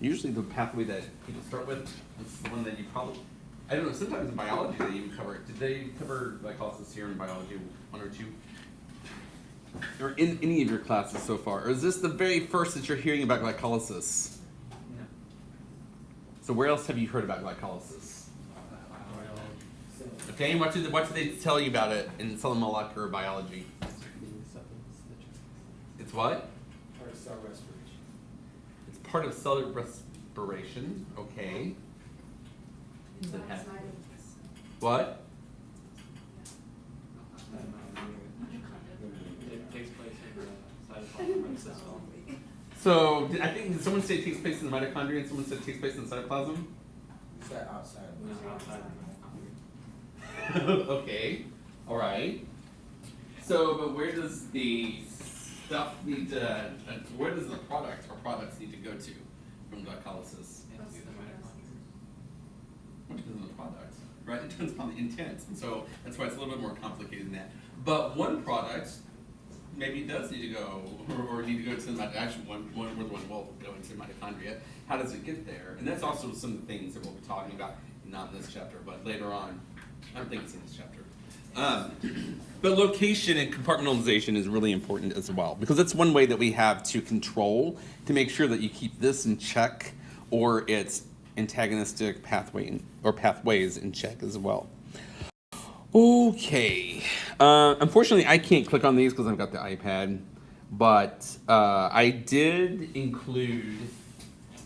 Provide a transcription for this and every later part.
Usually the pathway that people start with is the one that you probably, I don't know, sometimes in biology they even cover it. Did they cover glycolysis here in biology 1 or 2? Or in any of your classes so far? Or is this the very first that you're hearing about glycolysis? No. So where else have you heard about glycolysis? Okay, and what did they tell you about it in cell and molecular biology? It's what? Part of cell respiration. It's part of cellular respiration. Okay. What? It takes place in the cytoplasm system. So I think did someone say it takes place in the mitochondria and someone said it takes place in the cytoplasm? Is that outside of No, outside of the Okay. All right. So, but where does the stuff need to? Where does the product or products need to go to from glycolysis? into the mitochondria. What depends on the product, right? It depends upon the intent, and so that's why it's a little bit more complicated than that. But one product maybe does need to go, or need to go to the actually one will go into mitochondria. How does it get there? And that's also some of the things that we'll be talking about, not in this chapter, but later on. I don't think it's in this chapter. But location and compartmentalization is really important as well, because that's one way that we have to control, to make sure that you keep this in check, or its antagonistic pathway or pathways in check as well. Okay. Unfortunately, I can't click on these because I've got the iPad, but I did include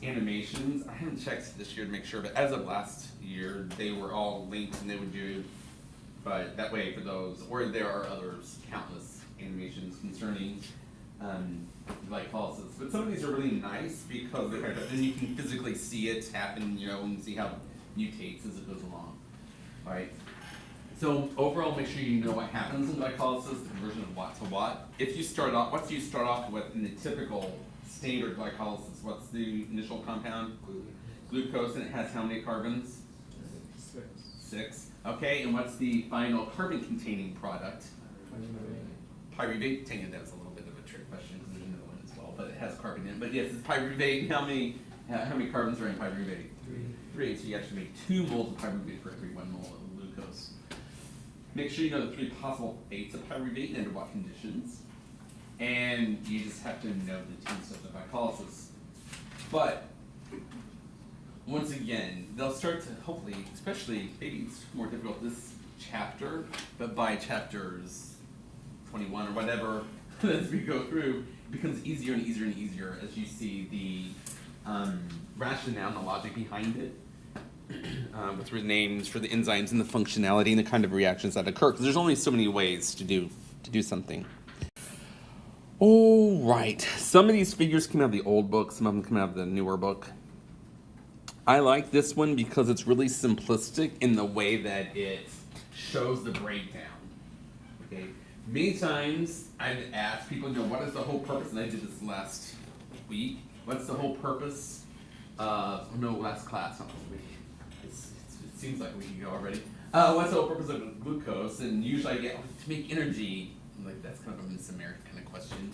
animations. I haven't checked this year to make sure, but as of last year, they were all linked and they would do, but that way for those, or there are others, countless animations concerning glycolysis. But some of these are really nice because they then you can physically see it happen, and see how it mutates as it goes along. All right. So overall, make sure you know what happens in glycolysis, the conversion of what to what. If you start off, what do you start off with in the typical standard glycolysis? What's the initial compound? Glucose, and it has how many carbons? 6. Okay, and what's the final carbon-containing product? Pyruvate. Dang it, that was a little bit of a trick question because there's another one as well, but it has carbon in it. But yes, it's pyruvate. How many carbons are in pyruvate? 3. So you actually make 2 moles of pyruvate for every 1 mole of glucose. Make sure you know the 3 possible fates of pyruvate and under what conditions. And you just have to know the 2 steps of glycolysis. But once again, they'll start to hopefully, especially maybe it's more difficult this chapter, but by chapters 21 or whatever, as we go through, it becomes easier and easier and easier as you see the rationale and the logic behind it, with the names for the enzymes and the functionality and the kind of reactions that occur. Because there's only so many ways to do something. All right, some of these figures came out of the old book, some of them come out of the newer book. I like this one because it's really simplistic in the way that it shows the breakdown. Okay, many times I've asked people, what is the whole purpose, and I did this last week. What's the whole purpose of, last class, not last week. It seems like a week ago already. What's the whole purpose of glucose? And usually I get, to make energy. I'm like, that's kind of a Miss America kind of question.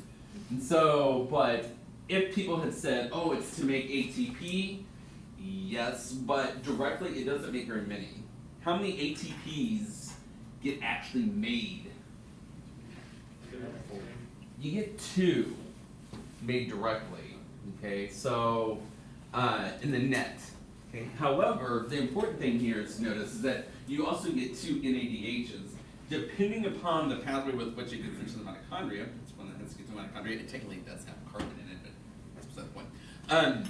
And so, but if people had said, it's to make ATP, yes, but directly it doesn't make very many. How many ATPs get actually made? You get 2 made directly, okay? So, in the net, okay? However, the important thing here is to notice is that you also get 2 NADHs. Depending upon the pathway with which it gets into the mitochondria, it's one that has to get to the mitochondria, it technically does have carbon in it, but that's beside the point.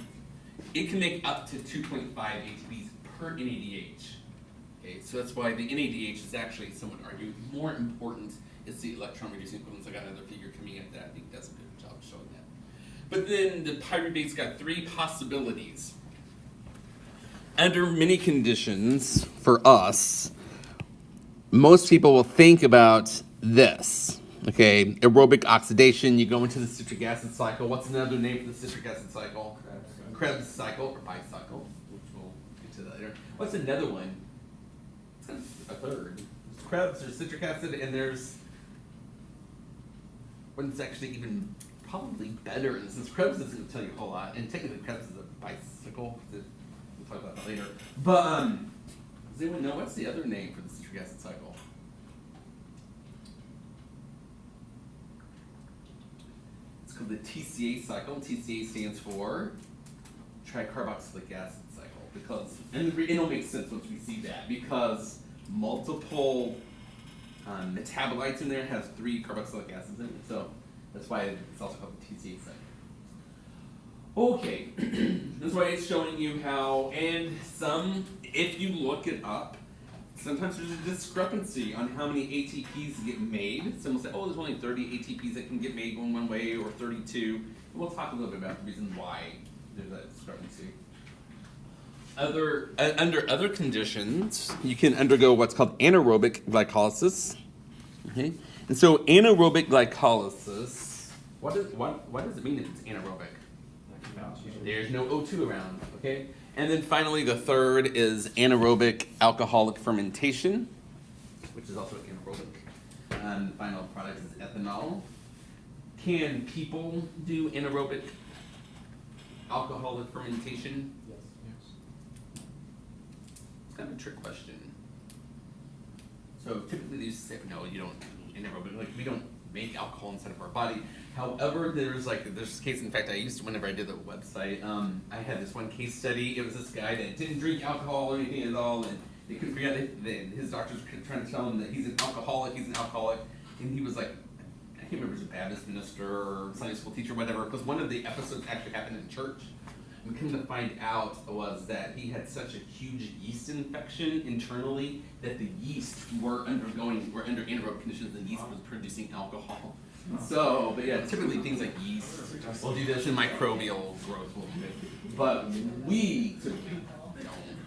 It can make up to 2.5 ATPs per NADH. Okay, so that's why the NADH is actually, some would argue, more important. It's the electron reducing equivalence. I got another figure coming up that I think does a good job showing that. But then the pyruvate's got 3 possibilities. Under many conditions, for us, most people will think about this. Okay, aerobic oxidation, you go into the citric acid cycle. What's another name for the citric acid cycle? Krebs cycle, or bicycle, which we'll get to that later. What's another one? It's kind of a third. There's Krebs, there's citric acid, and there's one's actually even probably better, and since Krebs doesn't tell you a whole lot, and technically Krebs is a bicycle. We'll talk about that later. But does anyone know what's the other name for the citric acid cycle? It's called the TCA cycle. TCA stands for tricarboxylic acid cycle, because, and it'll make sense once we see that, because multiple metabolites in there has 3 carboxylic acids in it, so that's why it's also called the TCA cycle. Okay, that's why it's showing you how, and if you look it up, sometimes there's a discrepancy on how many ATPs get made. Some will say, oh, there's only 30 ATPs that can get made going one way, or 32. And we'll talk a little bit about the reason why there's that discrepancy. Under other conditions, you can undergo what's called anaerobic glycolysis. Okay, and so anaerobic glycolysis, what does it mean if it's anaerobic? There's no O2 around. Okay, and then finally the third is anaerobic alcoholic fermentation, which is also anaerobic. And the final product is ethanol. Can people do anaerobic alcoholic fermentation? Yes. It's kind of a trick question. So typically they say, no, you don't anaerobic, like we don't make alcohol inside of our body. However, there's a case, in fact, whenever I did the website, I had this one case study. It was this guy that didn't drink alcohol or anything at all, and they couldn't figure out, his doctors were trying to tell him that he's an alcoholic, and he was like, I can't remember if he was a Baptist minister or Sunday school teacher or whatever, because one of the episodes actually happened in church. And come to find out was that he had such a huge yeast infection internally that the yeast were under anaerobic conditions, and yeast was producing alcohol. So, but yeah, typically things like yeast will do this, and microbial growth will do it. But we typically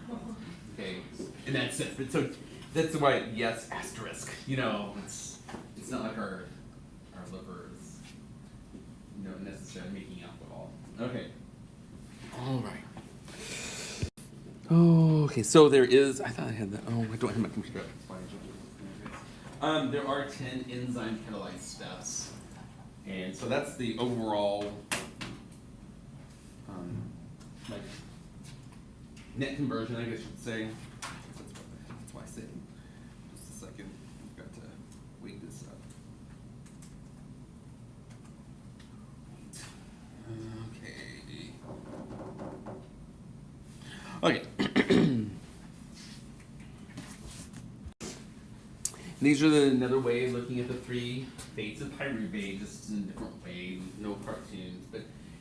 don't. Okay, in that sense. But so that's why, yes, asterisk. You know, it's not like our liver is, necessarily making alcohol. Okay. All right. Oh, okay. So there is. I thought I had that. Oh, I don't have my computer up. There are 10 enzyme catalyzed steps, and so that's the overall net conversion, I guess you could say. That's why I said. Just a second. I've got to wait this up. Okay. These are another way of looking at the 3 fates of pyruvate, just in a different way, no cartoons,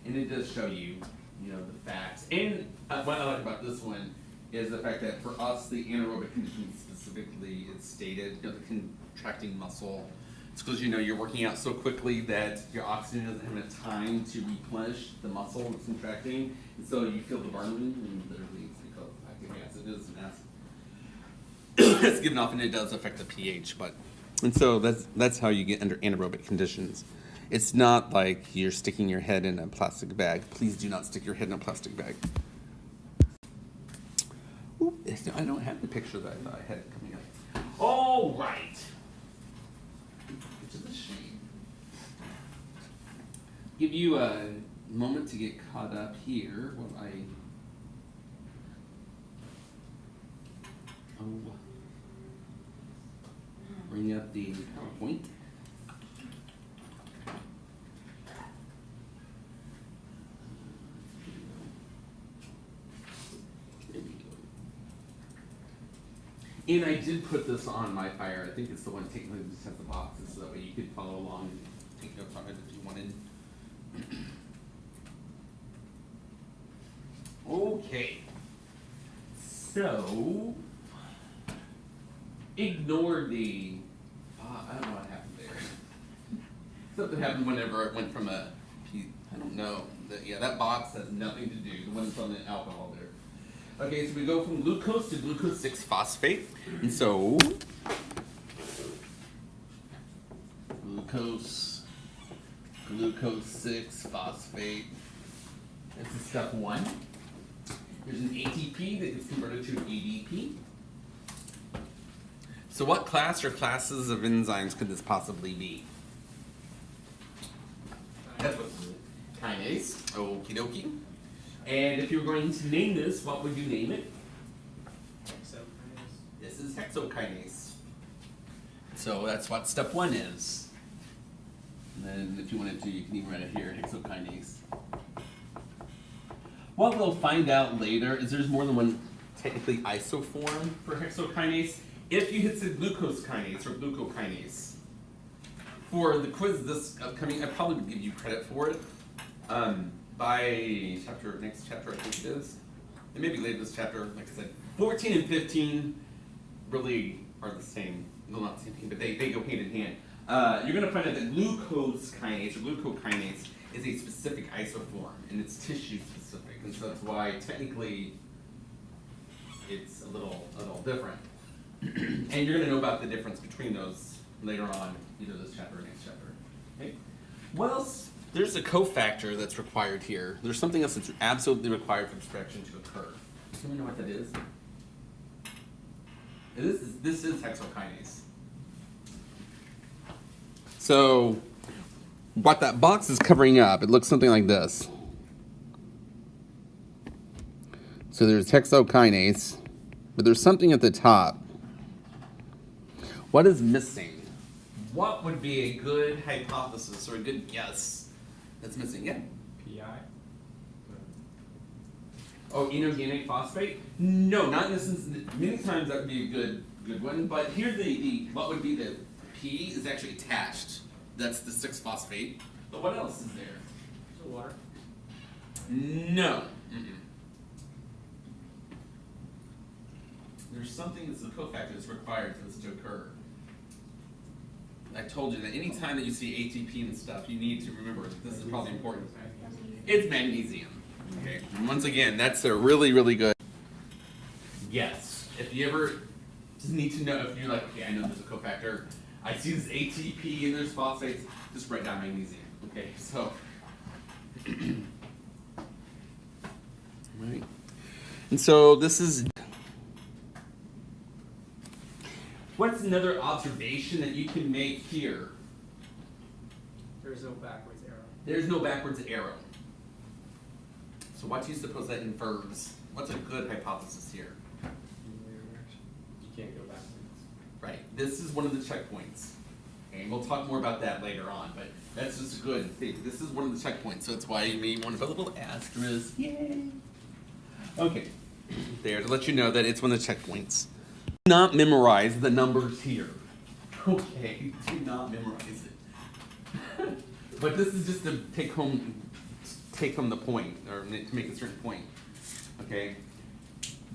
and it does show you, the facts. And what I like about this one is the fact that for us, the anaerobic condition specifically, it's stated, the contracting muscle. It's because you're working out so quickly that your oxygen doesn't have enough time to replenish the muscle that's contracting, and so you feel the burning, and literally it's because lactic acid is an acid. It's given off, and it does affect the pH, and so that's how you get under anaerobic conditions. It's not like you're sticking your head in a plastic bag. Please do not stick your head in a plastic bag. Oop, I don't have the picture that I thought I had coming up. All right. Which is a shame. Give you a moment to get caught up here while I. Bring up the PowerPoint. There we go. And I did put this on my fire. I think it's the one taking that just has the boxes, so that way you could follow along and take notes on it if you wanted. Okay. So. Ignore the, I don't know what happened there. Something happened whenever it went from I don't know. That box has nothing to do. The one that's on the alcohol there. Okay, so we go from glucose to glucose 6-phosphate. And so, glucose 6-phosphate. This is step 1. There's an ATP that gets converted to an ADP. So what class or classes of enzymes could this possibly be? That's what Nice. Okie dokie. And if you were going to name this, what would you name it? Hexokinase. This is hexokinase. So that's what step 1 is. And then if you wanted to, you can even write it here, hexokinase. What we'll find out later is there's more than one technically isoform for hexokinase. If you hit the glucose kinase or glucokinase, for the quiz this upcoming, I probably would give you credit for it. By next chapter I think it is. And maybe later this chapter, like I said, 14 and 15 really are the same. Well, not the same thing, but they go hand in hand. You're going to find out that glucose kinase or glucokinase is a specific isoform, and it's tissue specific, and so that's why technically it's a little different. And you're going to know about the difference between those later on, either this chapter or next chapter. Okay. What else? There's a cofactor that's required here. There's something else that's absolutely required for this reaction to occur. Does anyone know what that is? This is hexokinase. So, what that box is covering up, it looks something like this. So there's hexokinase, but there's something at the top. What is missing? What would be a good hypothesis or a good guess that's missing? Yeah? PI. Oh, inorganic phosphate? No, not in this instance. Many times that would be a good one, but here what would be the P is actually attached. That's the 6-phosphate. But what else is there? Is it water? No. There's something that's a cofactor that's required for this to occur. I told you that any time that you see ATP and stuff, you need to remember this is probably important. It's magnesium. Okay. And once again, that's a really, really good guess. If you ever just need to know, if you're like, okay, I know there's a cofactor, I see this ATP and there's phosphates, just write down magnesium. Okay, so. Right. And so this is. What's another observation that you can make here? There's no backwards arrow. There's no backwards arrow. So what do you suppose that infers? What's a good hypothesis here? You can't go backwards. Right. This is one of the checkpoints. And we'll talk more about that later on, but that's just a good thing. This is one of the checkpoints, so that's why you may want to put a little asterisk. Yay! Okay. There, to let you know that it's one of the checkpoints. Do not memorize the numbers here. Okay, do not memorize it. But this is just to take home the point, or to make a certain point. Okay?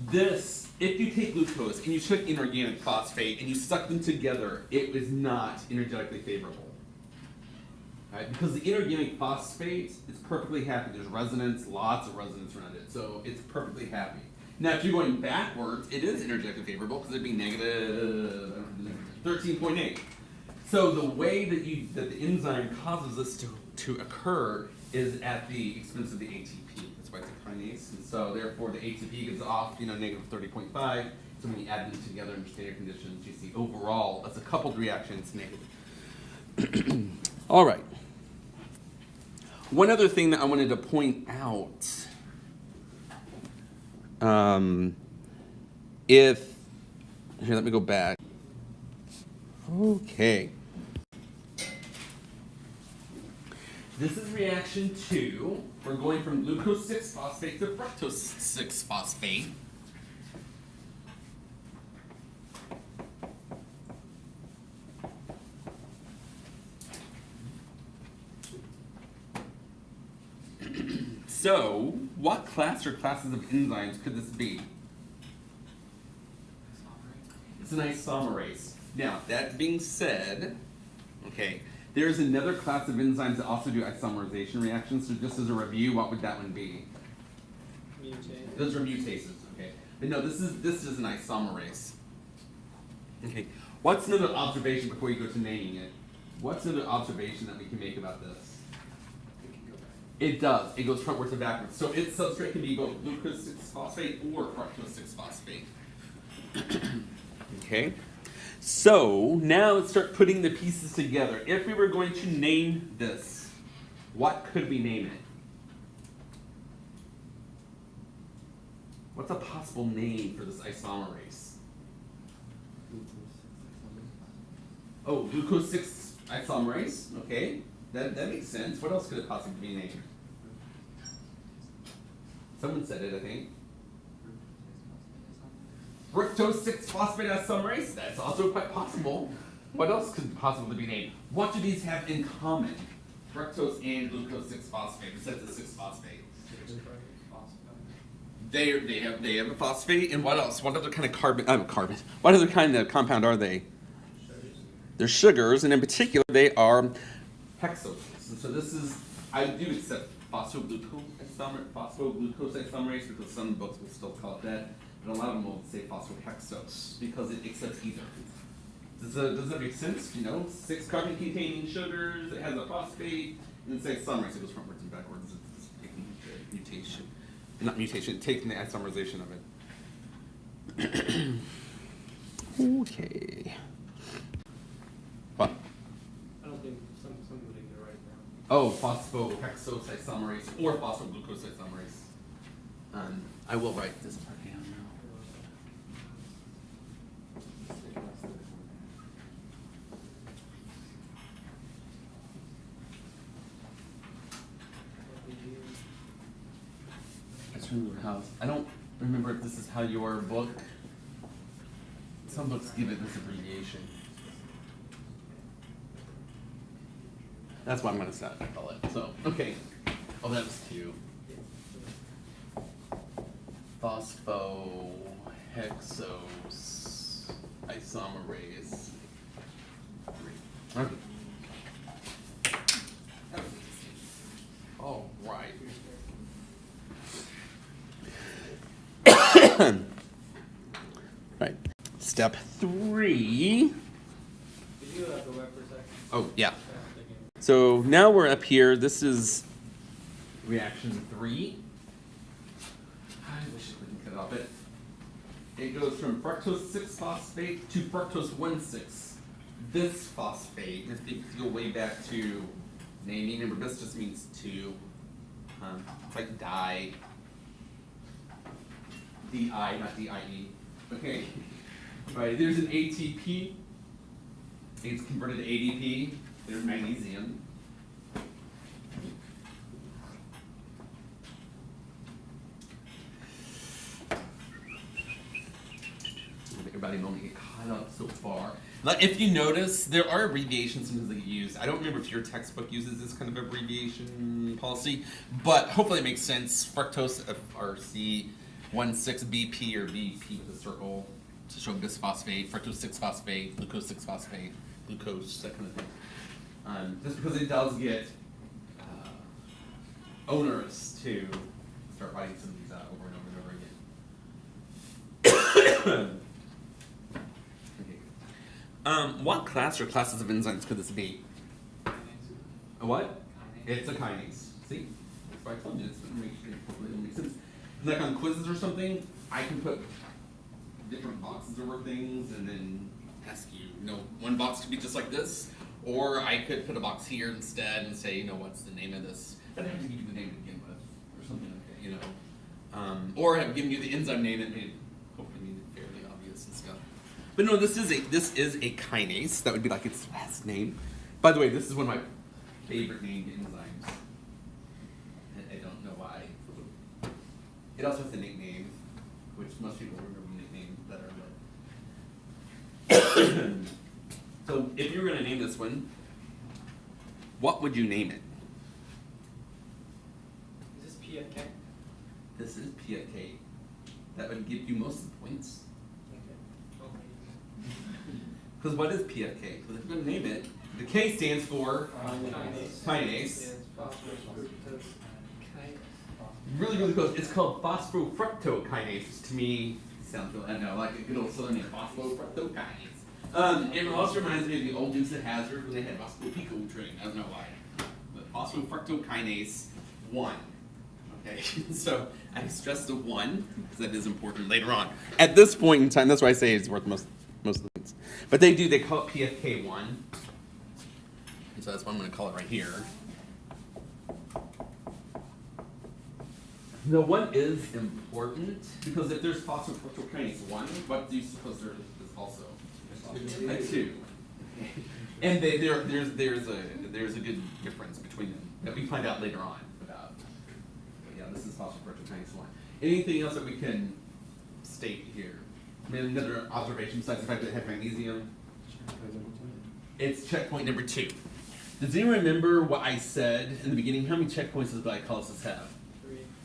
This, if you take glucose and you took inorganic phosphate and you stuck them together, it was not energetically favorable. Right? Because the inorganic phosphate is perfectly happy. There's resonance, lots of resonance around it, so it's perfectly happy. Now, if you're going backwards, it is energetically favorable because it'd be negative 13.8. So the way that the enzyme causes this to occur is at the expense of the ATP. That's why it's a kinase. And so therefore the ATP gives off, negative 30.5. So when you add them together under standard conditions, you see overall, as a coupled reaction, it's negative. All right. One other thing that I wanted to point out. Here, let me go back. Okay. This is reaction 2. We're going from glucose 6-phosphate to fructose 6-phosphate. So, what class or classes of enzymes could this be? It's an isomerase. Now, that being said, okay, there's another class of enzymes that also do isomerization reactions. So just as a review, what would that one be? Mutate. Those are mutases, okay. But no, this is an isomerase. Okay. What's another observation before you go to naming it? What's another observation that we can make about this? It does. It goes frontwards and backwards. So its substrate can be both glucose 6-phosphate or fructose 6-phosphate. Okay. So now let's start putting the pieces together. If we were going to name this, what could we name it? What's a possible name for this isomerase? Oh, glucose 6 isomerase. Okay, that makes sense. What else could it possibly be named? Someone said it, I think. Fructose 6 phosphate isomerase. That's also quite possible. What else could possibly be named? What do these have in common? Fructose and glucose 6 phosphate, besides the 6 phosphate. They have a phosphate, and what else? What other kind of carbon? What other kind of compound are they? They're sugars, and in particular, they are hexoses. And so this is, I do accept phosphoglucose isomerase because some books will still call it that, but a lot of them will say phosphohexose because it accepts either. Does that make sense? You know, 6 carbon-containing sugars, it has a phosphate, and it's isomerase. It goes frontwards and backwards. It's taking the mutation. Not mutation, taking the isomerization of it. Okay. What? I don't think some would get it right now. Oh, phosphohexose isomerase or phosphoglucose isomerase. I will write this part down now. That's from your house. I don't remember if this is how your book. Some books give it this abbreviation. That's what I'm going to call it. So, okay. Oh, that was 2. Phosphohexose isomerase 3. Okay. All right. Right. Step 3. Did you go web for a second? Oh, yeah. So now we're up here. This is reaction 3. I wish I couldn't cut off it. It goes from fructose 6 phosphate to fructose 1,6 bisphosphate. If you go way back to naming, remember bis just means 2. It's like di. D-I, not D-I-E. Okay. Right, there's an ATP. It's converted to ADP. There's magnesium. Everybody normally get caught up so far. Now, if you notice, there are abbreviations sometimes that get used. I don't remember if your textbook uses this kind of abbreviation policy, but hopefully it makes sense. Fructose, FRC, 1,6-BP or BP with a circle to show bisphosphate, fructose 6-phosphate, glucose 6-phosphate, glucose, that kind of thing. Just because it does get onerous to start writing some of these out over and over and over again. Okay. What class or classes of enzymes could this be? A what? It's a kinase. See? That's why I told you. It'll make sense. Like on quizzes or something, I can put different boxes over things and then ask you, one box could be just like this, or I could put a box here instead and say, what's the name of this? I don't have to give you the name to begin with, or something like that, or I've given you the enzyme name and made hopefully made it fairly obvious and stuff. But no, this is a kinase. That would be like its last name. By the way, this is one of my favorite named enzymes. I don't know why. It also has a nickname, which most people remember nicknames better. But so, if you were going to name this one, what would you name it? Is this PFK? This is PFK. That would give you most of the points. Because what is PFK? Because if you're going to name it, the K stands for kinase. Really, really close. It's called phosphofructokinase. To me, sounds really, I don't know, like a good old southern name, phosphofructokinase. It also reminds me of the old Dukes of Hazzard when they had phosphopico train. I don't know why. But phosphofructokinase 1. Okay, so I stress the 1 because that is important later on. At this point in time, that's why I say it's worth most of the things. But they call it PFK1. And so that's what I'm going to call it right here. The one is important because if there's phosphofructokinase 1, what do you suppose there is also? A 2. And there's a good difference between them that we find out later on about. But yeah, this is phosphofructokinase 1. Anything else that we can state here? I mean, another observation besides the fact that it had magnesium. It's checkpoint number 2. Does anyone remember what I said in the beginning? How many checkpoints does glycolysis have?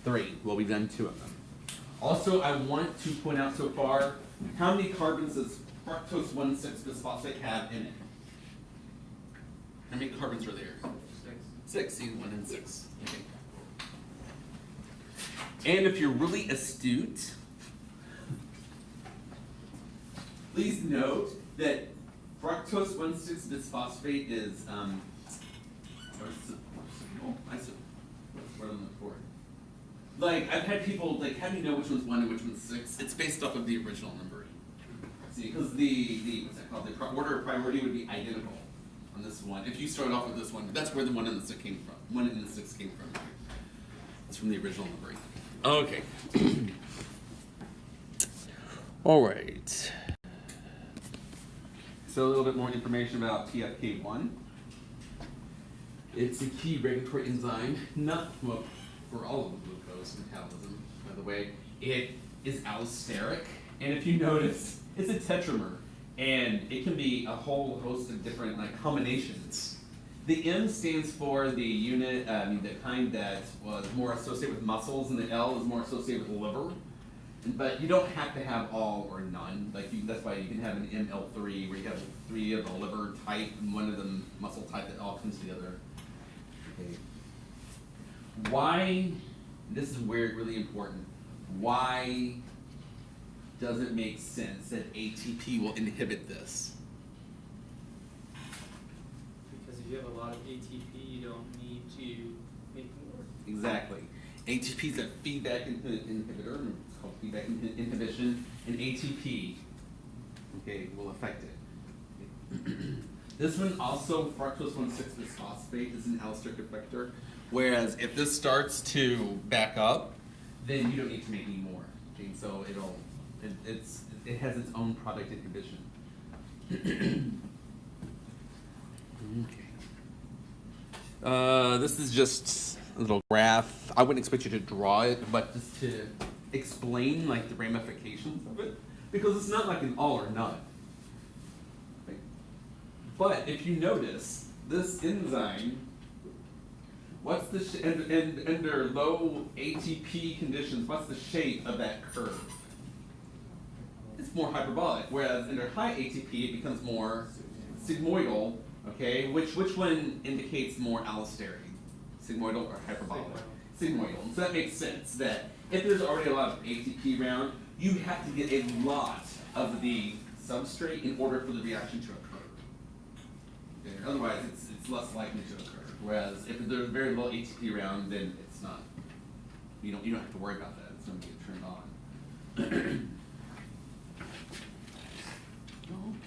3. Well, we've done 2 of them. Also, I want to point out so far, how many carbons does fructose 1,6-bisphosphate have in it? How many carbons are there? 6. See, 1 and 6. Okay. And if you're really astute, please note that fructose 1,6-bisphosphate is what I'm looking for. Like, I've had people, like, how do you know which one's 1 and which one's 6? It's based off of the original numbering. See, because the what's that called? The order of priority would be identical on this one. If you start off with this one, that's where the 1 and the 6 came from. 1 and the 6 came from. That's from the original numbering. Okay. All right. So a little bit more information about TFK1. It's a key regulatory enzyme, not well, for all of the glucose metabolism, by the way. It is allosteric, and if you notice, it's a tetramer, and it can be a whole host of different combinations. The M stands for the unit, the kind that was more associated with muscles, and the L is more associated with the liver. But you don't have to have all or none. That's why you can have an ML3 where you have 3 of the liver type and 1 of the muscle type that all comes together. Okay. Why? This is where it's really important. Why does it make sense that ATP will inhibit this? Because if you have a lot of ATP, you don't need to make more. Exactly. ATP is a feedback inhibitor. It's called feedback inhibition, and ATP, okay, will affect it. This one also, fructose 1,6-bisphosphate, is an allosteric effector. Whereas if this starts to back up, then you don't need to make any more. Okay, so it has its own product inhibition. Okay. This is just a little graph. I wouldn't expect you to draw it, but just to explain the ramifications of it, because it's not like an all or none. Okay. But if you notice, this enzyme, what's the under low ATP conditions, what's the shape of that curve? It's more hyperbolic, whereas under high ATP it becomes more sigmoidal. Okay, which one indicates more allosteric? Sigmoidal or hyperbolic? Sigmoidal. So that makes sense that if there's already a lot of ATP around, you have to get a lot of the substrate in order for the reaction to occur. Okay? Otherwise, it's less likely to occur. Whereas if there's very low ATP around, then it's not. You don't have to worry about that. It's going to get turned on.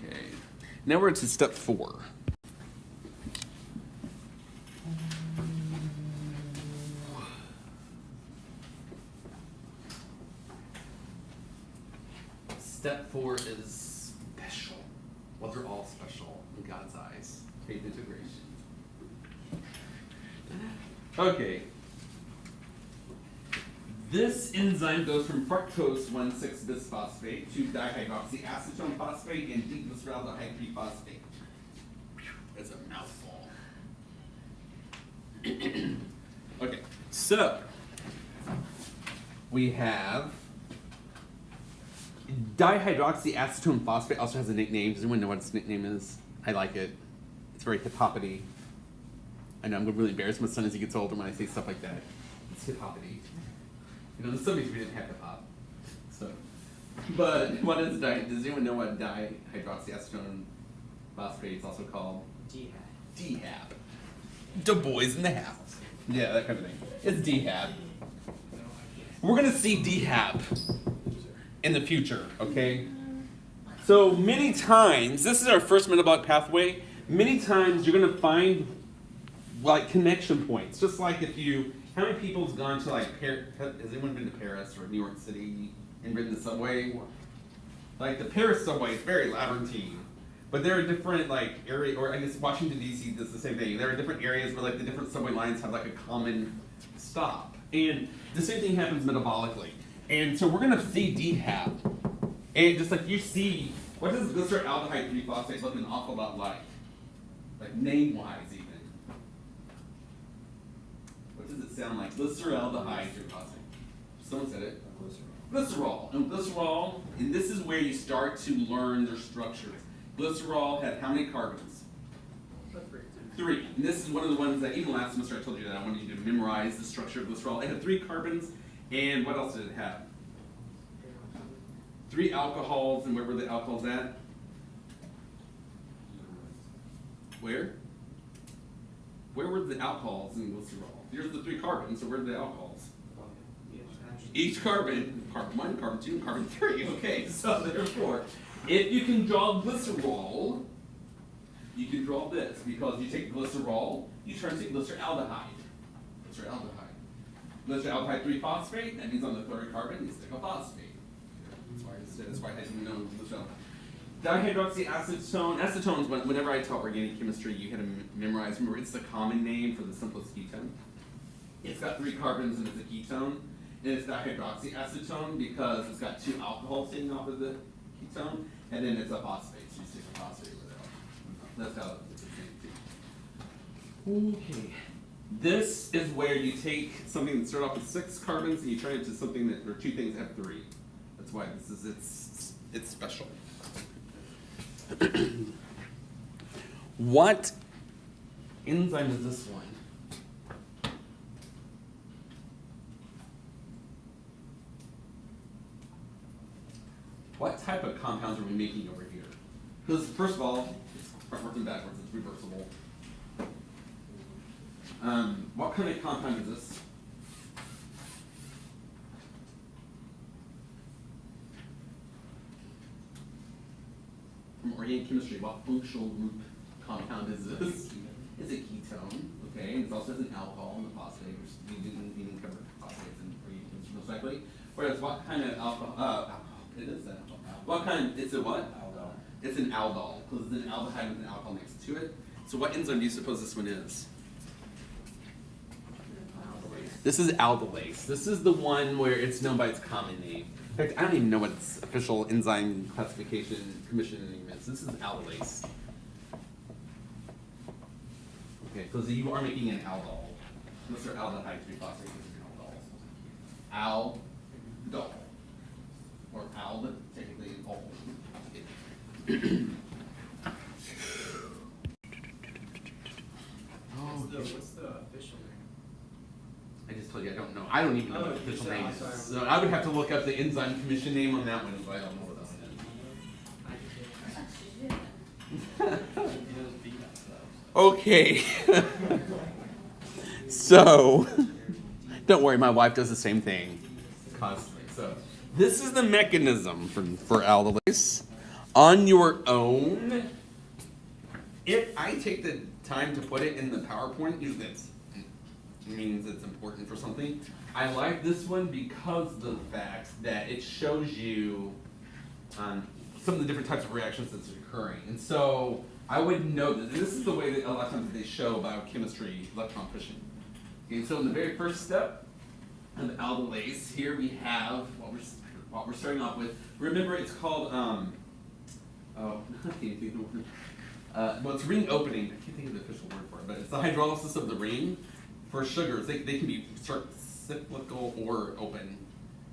Okay. Now we're to step 4. Step 4 is special. Well, they're all special in God's eyes. Faith integration. Okay. This enzyme goes from fructose 1,6-bisphosphate to dihydroxyacetone phosphate and D-glyceraldehyde 3-phosphate. That's a mouthful. Okay, so we have dihydroxyacetone phosphate. Also has a nickname. Does anyone know what its nickname is? I like it. It's very hip-hoppity. I know I'm going to really embarrass my son as he gets older when I say stuff like that. It's hip-hoppity. You know, in the 70s we didn't have hip-hop. So, but what is does anyone know what dihydroxyacetone phosphate is also called? DHAP. DHAP. Du Bois in the house. Yeah, that kind of thing. It's DHAP. We're going to see DHAP in the future, okay? So many times, this is our first metabolic pathway. Many times you're going to find connection points, just like if you How many people's gone to like Paris? Has anyone been to Paris or New York City and ridden the subway? Like the Paris subway is very labyrinthine, but there are different like area, or I guess Washington D.C. does the same thing. There are different areas where like the different subway lines have like a common stop, and the same thing happens metabolically. And so we're gonna see DHAP, and just like you see, what does glyceraldehyde 3-phosphate look an awful lot like name-wise even? What does it sound like? Glyceraldehyde 3-phosphate. Someone said it. Glycerol. And glycerol, and this is where you start to learn their structures. Glycerol had how many carbons? 3. And this is one of the ones that even last semester I told you that I wanted you to memorize the structure of glycerol. It had 3 carbons, and what else did it have? 3 alcohols, and where were the alcohols at? Where? Where were the alcohols in glycerol? Here's the 3 carbons, so where are the alcohols? Each carbon, carbon 1, carbon 2, and carbon 3. Okay, so therefore, if you can draw glycerol, you can draw this, because you take glycerol, you turn to glyceraldehyde. Glyceraldehyde 3-phosphate, that means on the 3rd carbon, you stick a phosphate. That's why I didn't know glycerol. Dihydroxyacetone. Acetones, whenever I taught organic chemistry, you had to memorize. Remember, it's the common name for the simplest ketone. It's got 3 carbons and it's a ketone. And it's dihydroxyacetone because it's got 2 alcohols sitting off of the ketone. And then it's a phosphate, so you stick a phosphate with it. That's how it's the same thing. Okay. This is where you take something that started off with 6 carbons and you turn it into something that, or 2 things that have 3. That's why this is, it's special. What enzyme is this one? What type of compounds are we making over here? Because first of all, it's frontwards and backwards, it's reversible. What kind of compound is this? From organic chemistry, what functional group compound is this? It's a ketone, okay, and it also has an alcohol and a phosphate, which we didn't cover phosphates in organic chemistry most likely. Whereas what kind of alcohol? It is that alcohol. What kind? It's a what? Aldol. It's an aldol, because it's an aldehyde with an alcohol next to it. So what enzyme do you suppose this one is? This is aldolase. This is the one where it's known by its common name. In fact, I don't even know what its official enzyme classification commission name is. This is aldolase. Okay, so you are making an aldol. Those are aldehyde 3-phosphate. Aldol. Or ald, technically ald. What's the official name? I just told you I don't know. I don't even know what the official name is. So I would have to look up the enzyme commission name on that one, but I don't know what that is. Okay. So, don't worry, my wife does the same thing constantly. So, this is the mechanism for aldolase. On your own, if I take the time to put it in the PowerPoint, usually it means it's important for something. I like this one because of the fact that it shows you some of the different types of reactions that's occurring. And so I would know that this is the way that a lot of times they show biochemistry electron pushing. Okay, so in the very first step of aldolase, here we have what we're starting off with. Remember, it's called I can't think of the word. Well, it's ring opening. I can't think of the official word for it, but it's the hydrolysis of the ring for sugars. They can be cyclical or open,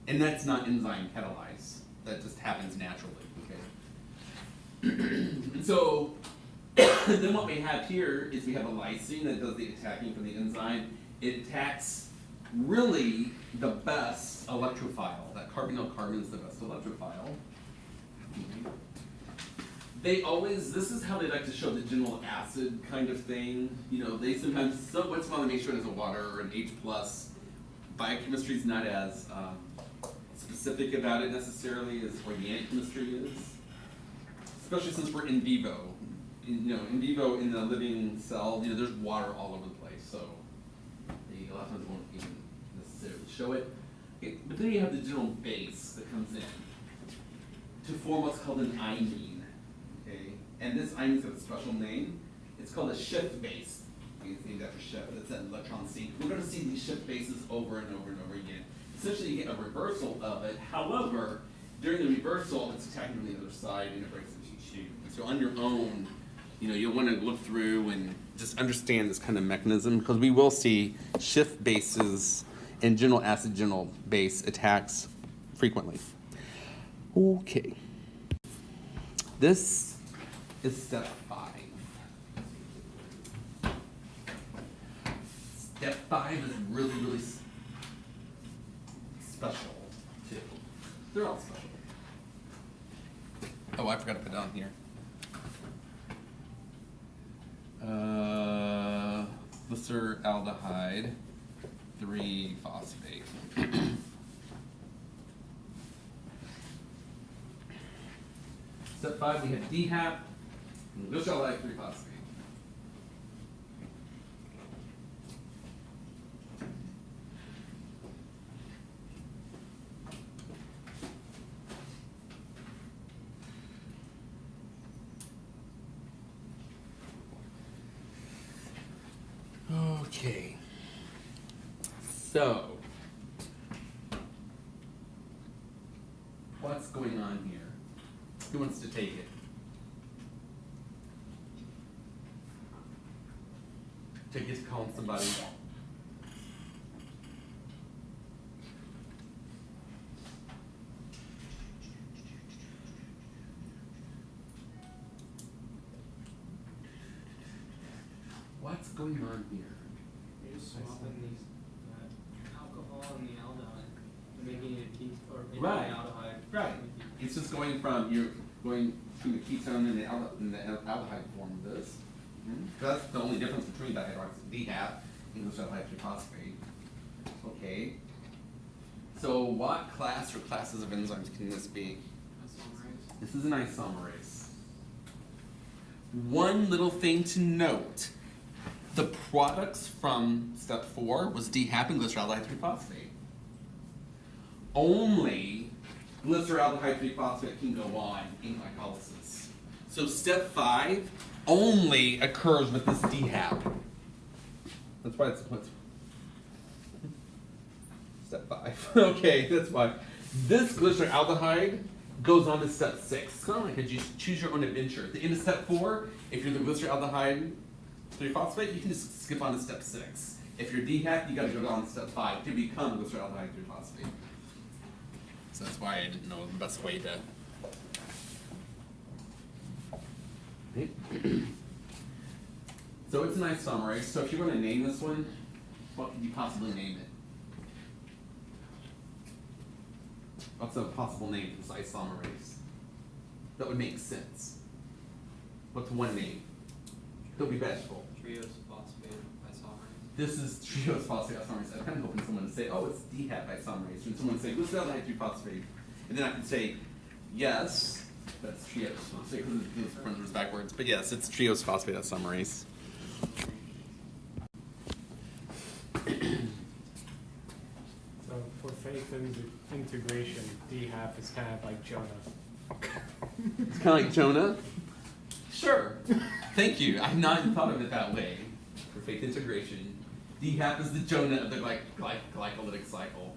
and that's not enzyme catalyzed. That just happens naturally. Okay. And so then what we have here is we have a lysine that does the attacking for the enzyme. It attacks really the best electrophile. That carbonyl carbon is the best electrophile. They always, this is how they like to show the general acid kind of thing. You know, they sometimes, once in a while they make sure it has a water or an H+. Biochemistry is not as specific about it necessarily as organic chemistry is. Especially since we're in vivo. In vivo in the living cell, there's water all over the place, so there you A lot of times it won't even necessarily show it. Okay, but then you have the general base that comes in to form what's called an imine. Okay, and this imine's got a special name. It's called a shift base. It's named after shift. It's an electron sequence. We're going to see these shift bases over and over and over again. Essentially, you get a reversal of it. However, during the reversal, it's attacking from the other side and it breaks into two. And so on your own, you'll want to look through and just understand this kind of mechanism, because we will see shift bases and general acid general base attacks frequently. Okay. This is step 5. Step 5 is really, really special, too. They're all special. Oh, I forgot to put down here. Glyceraldehyde 3-phosphate. Step 5, we have DHAP and glyceraldehyde 3-phosphate. Okay, so what's going on here? Who wants to take it? Take it to call somebody. What's going on here? You're just swapping these alcohol and the aldehyde, and making it a ketone, or making Right. an aldehyde. Right. It's just going from, you're going from the ketone and the aldehyde form of this. That's the only difference between dihydroxy and glyceraldehyde 3-phosphate. Okay. So what class or classes of enzymes can this be? Isomerase. This is an isomerase. One little thing to note. The products from step 4 was DHAP and glyceraldehyde 3-phosphate. Only glyceraldehyde 3-phosphate can go on in glycolysis. So step 5 only occurs with this DHAP. That's why it's step 5. Okay, that's why. This glyceraldehyde goes on to step 6. It's kind of like a choose your own adventure. At the end of step 4, if you're the glyceraldehyde 3-phosphate, you can just skip on to step 6. If you're DHAP, you got to go on to step 5 to become glyceraldehyde 3-phosphate. So that's why I didn't know the best way to. So it's an isomerase. So if you want to name this one, what could you possibly name it? What's a possible name for this isomerase? That would make sense. What's one name? That'll be vegetable. Triose phosphate isomerase. This is triose phosphate isomerase. I'm kind of hoping someone would say, oh, it's DHAP isomerase. And someone would say, glyceraldehyde 3-phosphate. And then I could say, yes, that's triose phosphate, because the front was backwards. But yes, it's triose phosphate isomerase. So for faith integration, DHAP is kind of like Jonah. It's kind of like Jonah? Sure. Thank you. I've not even thought of it that way. For faith integration, DHAP is the Jonah of the glycolytic cycle.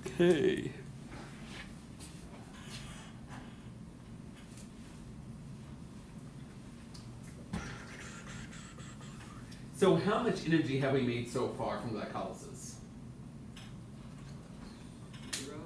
Okay. So how much energy have we made so far from glycolysis? 0.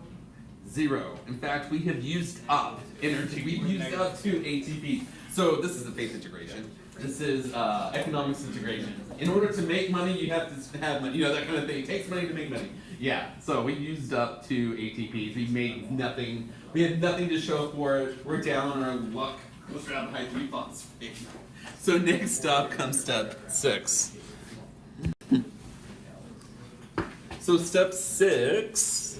0. In fact, we have used up energy. We've used up 2 ATP. So this is the faith integration. This is economics integration. In order to make money, you have to have money. That kind of thing. It takes money to make money. Yeah. So we used up 2 ATPs. We made nothing. We had nothing to show for it. We're down on our luck. Glyceraldehyde 3-phosphate. So next up comes step 6. So step 6,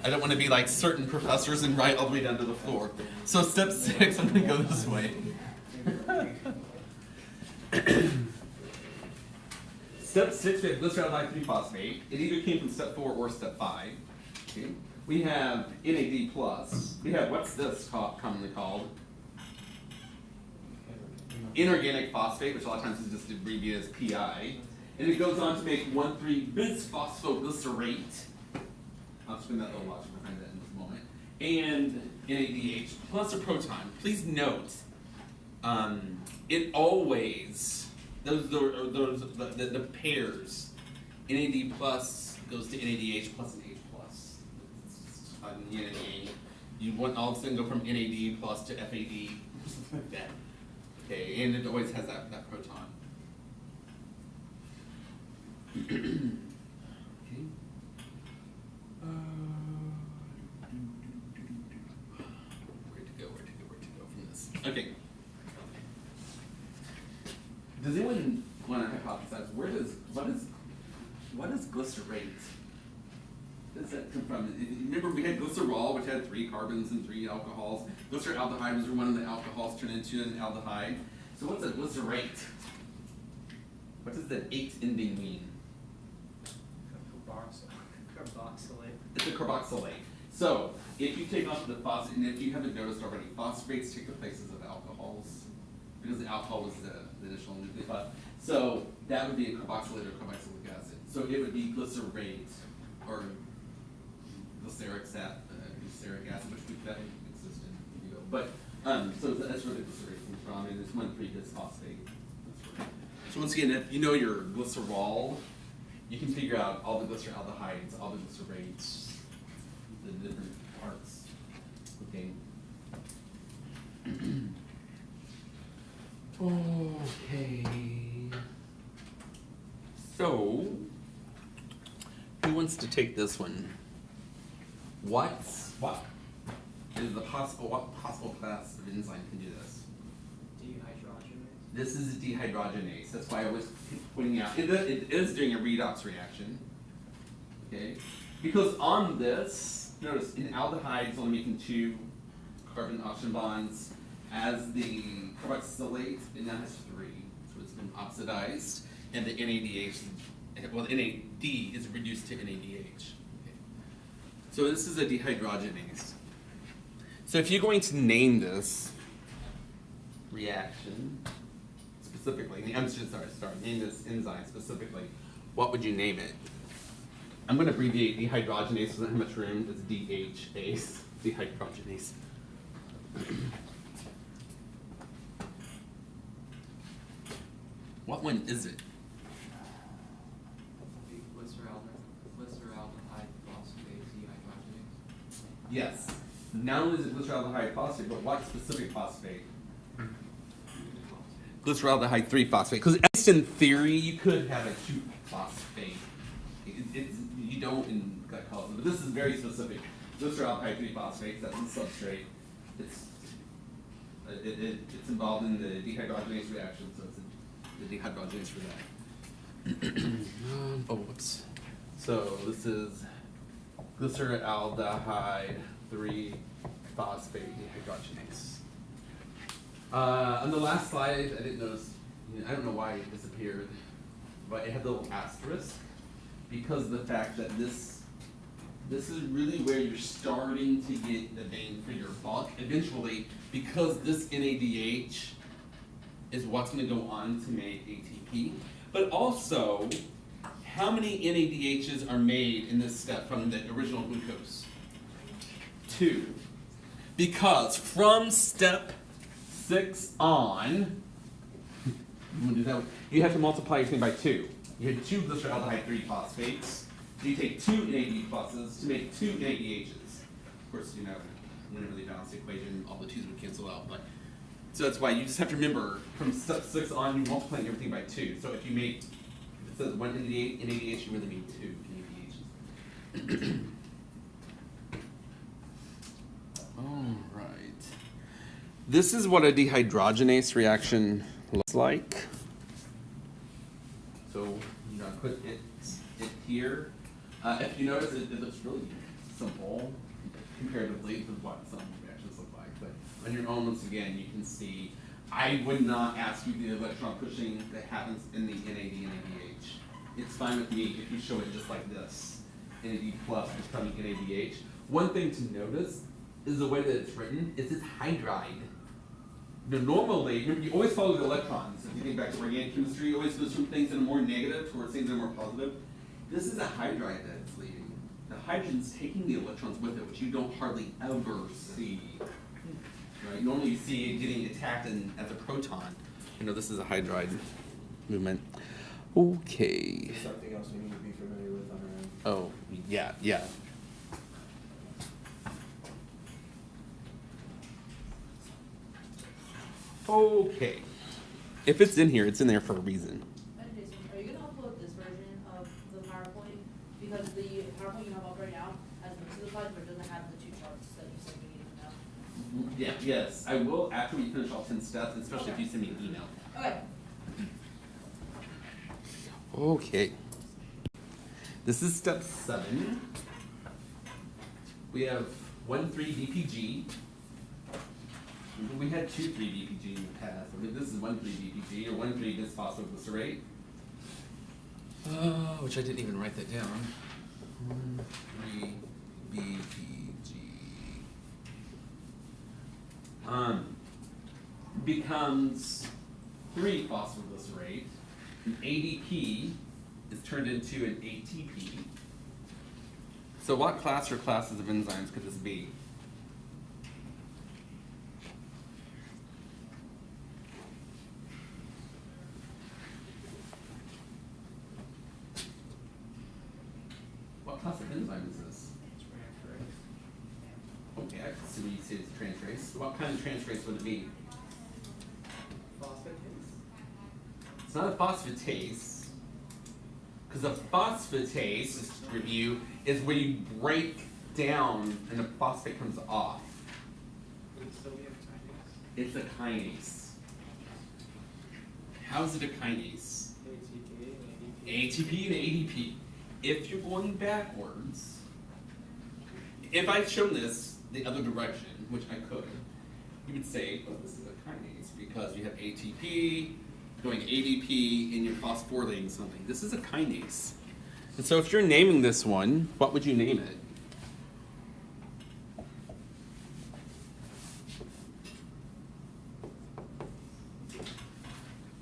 I don't want to be like certain professors and write all the way down to the floor. So step 6, I'm going to go this way. Step 6, we have glyceraldehyde 3-phosphate. It either came from step 4 or step 5. Okay. We have NAD+. We have, what's this commonly called? Inorganic phosphate, which a lot of times is just abbreviated as PI. And it goes on to make 1,3-bisphosphoglycerate. I'll explain that little logic behind that in just a moment. And NADH plus a proton. Please note, it always, the pairs, NAD plus goes to NADH plus and H plus. You want all of a sudden go from NAD plus to FAD, something like that. Okay, and it always has that proton. Okay. Where to go from this? Okay. Does anyone want to hypothesize what is glycerate? Where does that come from? Remember we had glycerol, which had 3 carbons and 3 alcohols. Glyceraldehyde was one of the alcohols turned into an aldehyde. So what's a glycerate? What does that 8 ending mean? Carboxylate. It's a carboxylate. So if you take off the phosphate, and if you haven't noticed already, phosphates take the places of alcohols because the alcohol was the initial nucleotide. So that would be a carboxylate or carboxylic acid. So it would be glycerate or glyceric acid, which that exist in vivo. But so that's where the glycerate comes from, and it's 1,3-bisphosphate. So once again, if you know your glycerol, you can figure out all the glyceraldehydes, all the glycerates, the different parts. Okay. Okay. So, who wants to take this one? What is the what possible class of enzyme can do this? Dehydrogenase. This is a dehydrogenase. That's why I was pointing out. It is doing a redox reaction. Okay? Because on this, notice in aldehyde it's only making 2 carbon-oxygen bonds. As the carboxylate, it now has 3. So it's been oxidized. And the NADH, well, the NAD is reduced to NADH. Okay. So this is a dehydrogenase. So if you're going to name this reaction specifically, name this enzyme specifically, what would you name it? I'm going to abbreviate dehydrogenase, so I don't have much room. It's DHase, dehydrogenase. What one is it? Glyceraldehyde phosphate dehydrogenase. Yes. Not only is it glyceraldehyde phosphate, but what specific phosphate? Glyceraldehyde 3-phosphate. Because at least in theory, you could have a 2-phosphate. You don't in glycolysis, but this is very specific. Glyceraldehyde 3-phosphate, that's the substrate. It's involved in the dehydrogenase reaction, so it's the dehydrogenase for that. Whoops. So this is glyceraldehyde 3-phosphate dehydrogenase. On the last slide, I didn't notice, I don't know why it disappeared, but it had the little asterisk because of the fact that this is really where you're starting to get the bang for your buck eventually, because this NADH is what's going to go on to make ATP. But also, how many NADHs are made in this step from the original glucose? 2. Because from step 6 on, you have to multiply your thing by 2. You had 2 glyceraldehyde 3-phosphates. So you take 2 NAD pluses to make 2 NADHs. Of course, in a really balanced equation, all the 2's would cancel out. But so that's why you just have to remember from step 6 on, you're multiplying everything by 2. So if you make, if it says 1 NADH, you really mean 2 NADHs. All right. This is what a dehydrogenase reaction looks like. So I'm going to put it here. If you notice, it looks really simple comparatively to what some reactions look like. But on your own, once again, you can see, I would not ask you the electron pushing that happens in the NAD and NADH. It's fine with me if you show it just like this, NAD plus becoming NADH. One thing to notice is the way that it's written is it's hydride. Now, normally, you always follow the electrons. If you think back to organic chemistry, you always goes from things that are more negative towards things that are more positive. This is a hydride that it's leaving. The hydrogen's taking the electrons with it, which you don't hardly ever see. Right? Normally you see it getting attacked as a proton. You know, this is a hydride movement. Okay. There's something else we need to be familiar with on our end. Oh, yeah, yeah. Okay. If it's in here, it's in there for a reason. Jason, are you going to upload this version of the PowerPoint? Because the PowerPoint you have up right now has most of the slides, but it doesn't have the 2 charts that you said we needed to know. Yeah, yes, I will after we finish all 10 steps, especially if you send me an email. Okay. Okay. This is step 7. We have 1,3-DPG. We had 2,3-DPG in the past. I mean, this is 1,3-DPG or 1,3-bisphosphoglycerate. Which I didn't even write that down. 1,3-DPG. Becomes 3-phosphoglycerate. An ADP is turned into an ATP. So what class or classes of enzymes could this be? What class of enzyme is this? Okay, I can see when you say it's a transferase. So what kind of transferase would it be? Phosphatase? It's not a phosphatase, because a phosphatase, just to review, is where you break down and the phosphate comes off. Would it still be a kinase? It's a kinase. How is it a kinase? ATP and ADP. ATP and ADP. If you're going backwards, if I'd shown this the other direction, which I could, you would say, oh, this is a kinase because you have ATP going ADP and you're phosphorylating something. This is a kinase. And so if you're naming this one, what would you name it?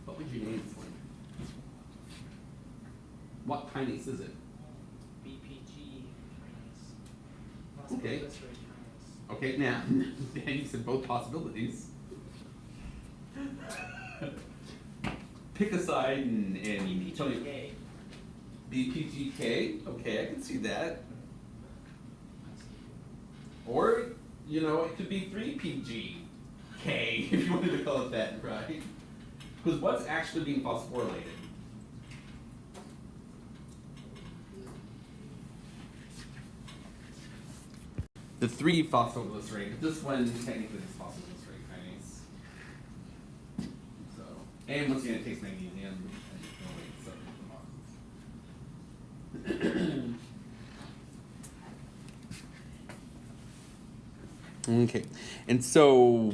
What would you name this one? What kinase is it? BPG kinase. Okay. Phosphorylation kinase. Okay, now, you said both possibilities. Pick a side and tell me. BPGK. BPGK, okay, I can see that. Or, you know, it could be 3PGK, if you wanted to call it that, right? Because what's actually being phosphorylated? The 3-phosphoglycerate, but this one technically is phosphoglycerate kinase. So, and once again, it takes magnesium. Okay, and so